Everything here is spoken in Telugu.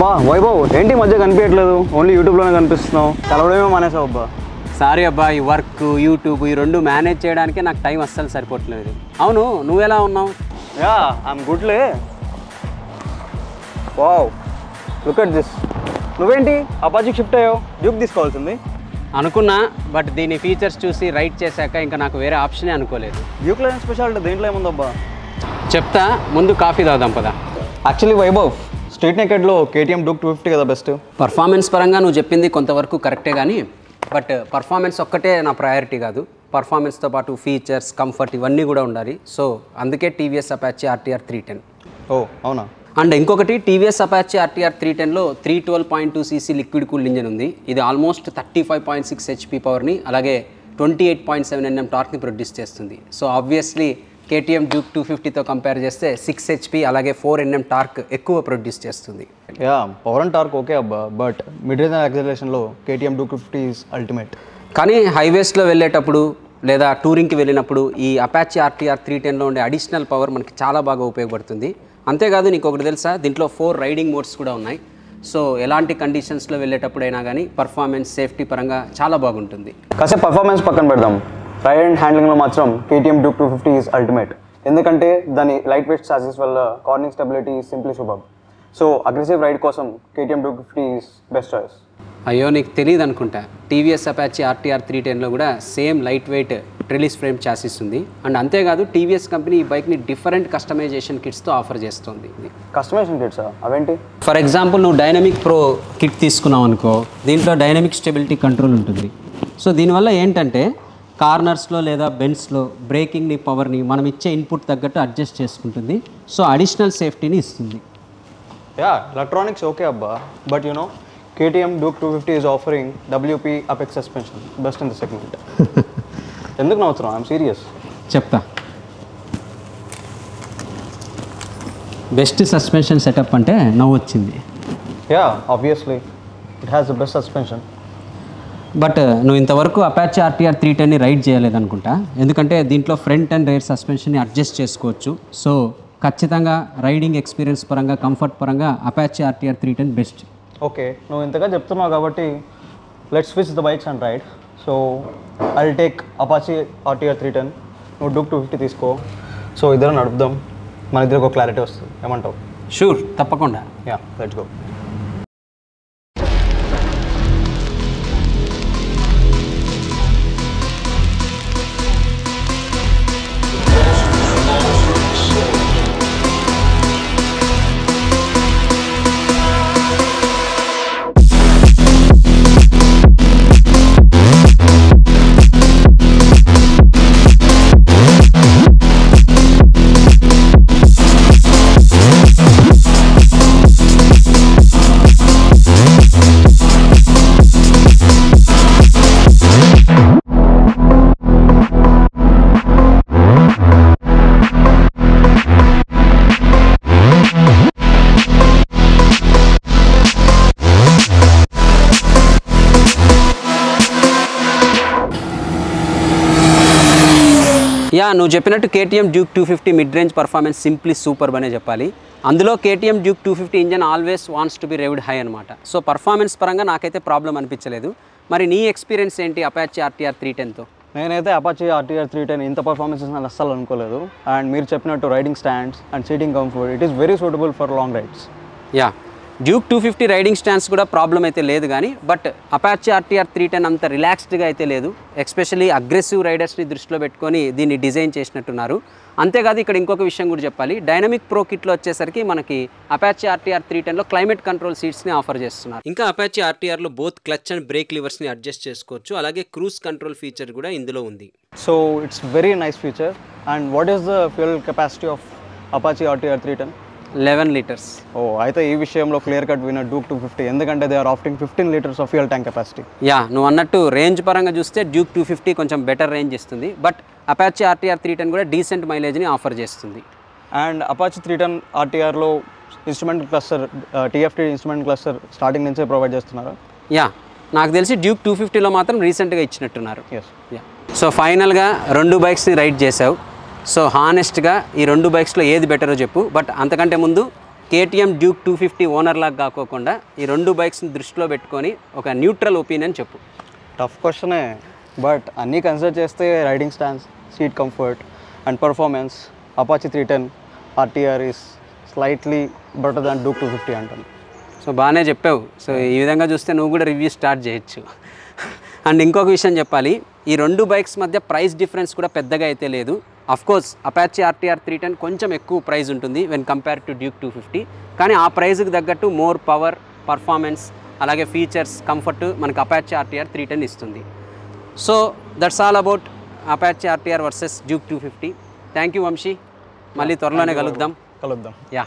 అబ్బా వైభవ్ ఏంటి మధ్య కనిపించట్లేదు, ఓన్లీ యూట్యూబ్లోనే కనిపిస్తున్నావు, కలవడమే మానేసావు అబ్బా. సారీ అబ్బా, ఈ వర్క్ యూట్యూబ్ ఈ రెండు మేనేజ్ చేయడానికి నాకు టైం అస్సలు సరిపోవట్లేదు. అవును, నువ్వెలా ఉన్నావు? యా ఐఎమ్ గుడ్లే. Wow look at this. నువ్వేంటి అపాచీకి షిఫ్ట్ అయ్యావు? డ్యూక్ తీసుకోవాల్సింది. అనుకున్నా, బట్ దీని ఫీచర్స్ చూసి రైడ్ చేశాక ఇంకా నాకు వేరే ఆప్షనే అనుకోలేదు. డ్యూక్లో ఏం స్పెషాలిటీ, దేంట్లో ఏముందబ్బా? చెప్తా, ముందు కాఫీ తాగుదాం పదా. యాక్చువల్లీ వైభవ్, స్ట్రీట్ నెకెడ్లో కేటీఎం డ్యూక్ 250 కదా బెస్ట్. పర్ఫార్మెన్స్ పరంగా నువ్వు చెప్పింది కొంతవరకు కరెక్టే కానీ, బట్ పర్ఫార్మెన్స్ ఒక్కటే నా ప్రయారిటీ కాదు. పర్ఫార్మెన్స్తో పాటు ఫీచర్స్, కంఫర్ట్ ఇవన్నీ కూడా ఉండాలి. సో అందుకే టీవీఎస్ అపాచీ ఆర్టీఆర్ 310. ఓ అవునా? అండ్ ఇంకొకటి టీవీఎస్ అపాచీ ఆర్టీఆర్ 310లో 312.2 cc లిక్విడ్ కూల్డ్ ఇంజన్ ఉంది. ఇది ఆల్మోస్ట్ 35.6 HP పవర్ని అలాగే 28.7 Nm టార్క్ని ప్రొడ్యూస్ చేస్తుంది. సో ఆబ్వియస్లీ కేటీఎం డ్యూక్ 250తో కంపేర్ చేస్తే 6 HP అలాగే 4 Nm టార్క్ ఎక్కువ ప్రొడ్యూస్ చేస్తుంది. Yeah power and torque okay అబ్బా, బట్ మిడ్ రేంజ్ యాక్సిలరేషన్లో కేటీఎం డ్యూక్ 250 ఈజ్ అల్టిమేట్. కానీ హైవేస్లో వెళ్ళేటప్పుడు లేదా టూరింగ్కి వెళ్ళినప్పుడు ఈ అపాచీ ఆర్టీఆర్ 310లో ఉండే అడిషనల్ పవర్ మనకి చాలా బాగా ఉపయోగపడుతుంది. అంతేకాదు నీకు ఒకటి తెలుసా, దీంట్లో 4 రైడింగ్ మోడ్స్ కూడా ఉన్నాయి. సో ఎలాంటి కండిషన్స్లో వెళ్ళేటప్పుడైనా కానీ పర్ఫార్మెన్స్, సేఫ్టీ పరంగా చాలా బాగుంటుంది. కాసేపు పర్ఫార్మెన్స్ పక్కన పెడదాం, రైడ్ అండ్ హ్యాండ్లింగ్లో మాత్రం కేటీఎం డ్యూక్ 250 ఈజ్ అల్టిమేట్. ఎందుకంటే దాని లైట్ వెయిట్ చాసిస్ వల్ల cornering stability simply superb. So aggressive ride కోసం KTM Duke 250 is best choice. అయ్యో నీకు తెలియదు అనుకుంటా, టీవీఎస్ అపాచీ ఆర్టీఆర్ 310లో కూడా same light weight trellis frame chassis ఉంది. అండ్ అంతేకాదు టీవీఎస్ కంపెనీ ఈ బైక్ని డిఫరెంట్ కస్టమైజేషన్ కిట్స్తో ఆఫర్ చేస్తుంది. కస్టమైజేషన్ కిట్సా? అవేంటి? ఫర్ ఎగ్జాంపుల్ నువ్వు డైనమిక్ ప్రో కిట్ తీసుకున్నావు అనుకో, దీంట్లో డైనమిక్ స్టెబిలిటీ కంట్రోల్ ఉంటుంది. సో దీనివల్ల ఏంటంటే కార్నర్స్లో లేదా బెండ్స్లో బ్రేకింగ్ని, పవర్ని మనం ఇచ్చే ఇన్పుట్ తగ్గట్టు అడ్జస్ట్ చేసుకుంటుంది. సో అడిషనల్ సేఫ్టీని ఇస్తుంది. యా ఎలక్ట్రానిక్స్ ఓకే అబ్బా, but you know KTM Duke 250 is offering WP Apex suspension, best in the segment. ఎందుకు నవ్వుతున్నావు? I'm serious. చెప్తా. బెస్ట్ సస్పెన్షన్ సెటప్ అంటే నవ్వు వచ్చింది. Yeah obviously it has the best suspension. But నువ్వు ఇంతవరకు అపాచీ ఆర్టీఆర్ 310ని రైడ్ చేయలేదనుకుంటా, ఎందుకంటే దీంట్లో ఫ్రంట్ అండ్ రేర్ సస్పెన్షన్ని అడ్జస్ట్ చేసుకోవచ్చు. సో ఖచ్చితంగా రైడింగ్ ఎక్స్పీరియన్స్ పరంగా, కంఫర్ట్ పరంగా అపాచీ ఆర్టీఆర్ 310 బెస్ట్. ఓకే, నువ్వు ఇంతగా చెప్తున్నావు కాబట్టి let's switch the bikes and ride. So I will take Apache RTR 310, నువ్వు డ్యూక్ 250 తీసుకో. సో ఇద్దరు నడుపుదాం, మన ఇద్దరికి ఒక క్లారిటీ వస్తుంది. ఏమంటావు? షూర్, తప్పకుండా. Yeah let's go. యా నువ్వు చెప్పినట్టు KTM Duke 250 mid range performance simply superb అనే చెప్పాలి. అందులో KTM Duke 250 engine always wants to be revved high అనమాట. సో పర్ఫార్మెన్స్ పరంగా నాకైతే ప్రాబ్లం అనిపించలేదు. మరి నీ ఎక్స్పీరియన్స్ ఏంటి అపాచీ ఆర్టీఆర్ 310తో? నేనైతే అపాచీ ఆర్టీఆర్ 310 ఇంత పర్ఫార్మెన్స్ నేను అస్సలు అనుకోలేదు. అండ్ మీరు చెప్పినట్టు riding stands and seating comfort, it is very suitable for long rides. Yeah Duke 250 riding stands కూడా ప్రాబ్లం అయితే లేదు కానీ, బట్ అపాచీ ఆర్టీఆర్ 310 అంత రిలాక్స్డ్గా అయితే లేదు. ఎస్పెషల్లీ అగ్రెసివ్ రైడర్స్ని దృష్టిలో పెట్టుకొని దీన్ని డిజైన్ చేసినట్టున్నారు. అంతేకాదు ఇక్కడ ఇంకొక విషయం కూడా చెప్పాలి, డైనమిక్ ప్రో కిట్లో వచ్చేసరికి మనకి అపాచీ ఆర్టీఆర్ 310లో క్లైమేట్ కంట్రోల్ సీట్స్ని ఆఫర్ చేస్తున్నారు. ఇంకా అపాచీ ఆర్టీఆర్లో బోత్ క్లచ్ అండ్ బ్రేక్ లివర్స్ని అడ్జస్ట్ చేసుకోవచ్చు. అలాగే క్రూజ్ కంట్రోల్ ఫీచర్ కూడా ఇందులో ఉంది. So it's very nice feature. And what is the fuel capacity of Apache RTR 310? 11 litres. ఓ అయితే ఈ విషయంలో క్లియర్ కట్ విన్నర్ డ్యూక్ 250, ఎందుకంటే they are offering 15 litres of fuel tank capacity. Yeah నువ్వు అన్నట్టు రేంజ్ పరంగా చూస్తే డ్యూక్ 250 కొంచెం బెటర్ రేంజ్ ఇస్తుంది, బట్ అపాచీ ఆర్టీఆర్ 310 కూడా డీసెంట్ మైలేజ్ని ఆఫర్ చేస్తుంది. అండ్ అపాచీ 310 ఆర్టీఆర్లో instrument cluster, TFT instrument cluster starting నుంచే ప్రొవైడ్ చేస్తున్నారు. యా నాకు తెలిసి డ్యూక్ 250లో మాత్రం రీసెంట్గా ఇచ్చినట్టున్నారు. ఎస్. యా సో ఫైనల్గా 2 బైక్స్ని రైడ్ చేసావు. సో హానెస్ట్గా ఈ 2 బైక్స్లో ఏది బెటరో చెప్పు. బట్ అంతకంటే ముందు కేటీఎం డ్యూక్ 250 ఓనర్ లాగా కాకోకుండా ఈ రెండు బైక్స్ని దృష్టిలో పెట్టుకొని ఒక న్యూట్రల్ ఒపీనియన్ చెప్పు. టఫ్ క్వశ్చనే, బట్ అన్నీ కన్సిడర్ చేస్తే riding stance, seat comfort and performance Apache 310 RTR is slightly better than Duke 250 అంటాను. సో బాగానే చెప్పావు. సో ఈ విధంగా చూస్తే నువ్వు కూడా రివ్యూ స్టార్ట్ చేయొచ్చు. అండ్ ఇంకొక విషయం చెప్పాలి, ఈ రెండు బైక్స్ మధ్య ప్రైస్ డిఫరెన్స్ కూడా పెద్దగా అయితే లేదు. అఫ్కోర్స్ అపాచీ ఆర్టీఆర్ 310 కొంచెం ఎక్కువ ప్రైస్ ఉంటుంది వెన్ కంపేర్ టు డ్యూక్ 250, కానీ ఆ ప్రైస్కి తగ్గట్టు మోర్ పవర్, పర్ఫార్మెన్స్, అలాగే ఫీచర్స్, కంఫర్ట్ మనకు అపాచీ ఆర్టీఆర్ 310 ఇస్తుంది. So that's all about Apache RTR versus Duke 250. Thank you Vamsi, మళ్ళీ త్వరలోనే కలుద్దాం. కలుద్దాం. యా.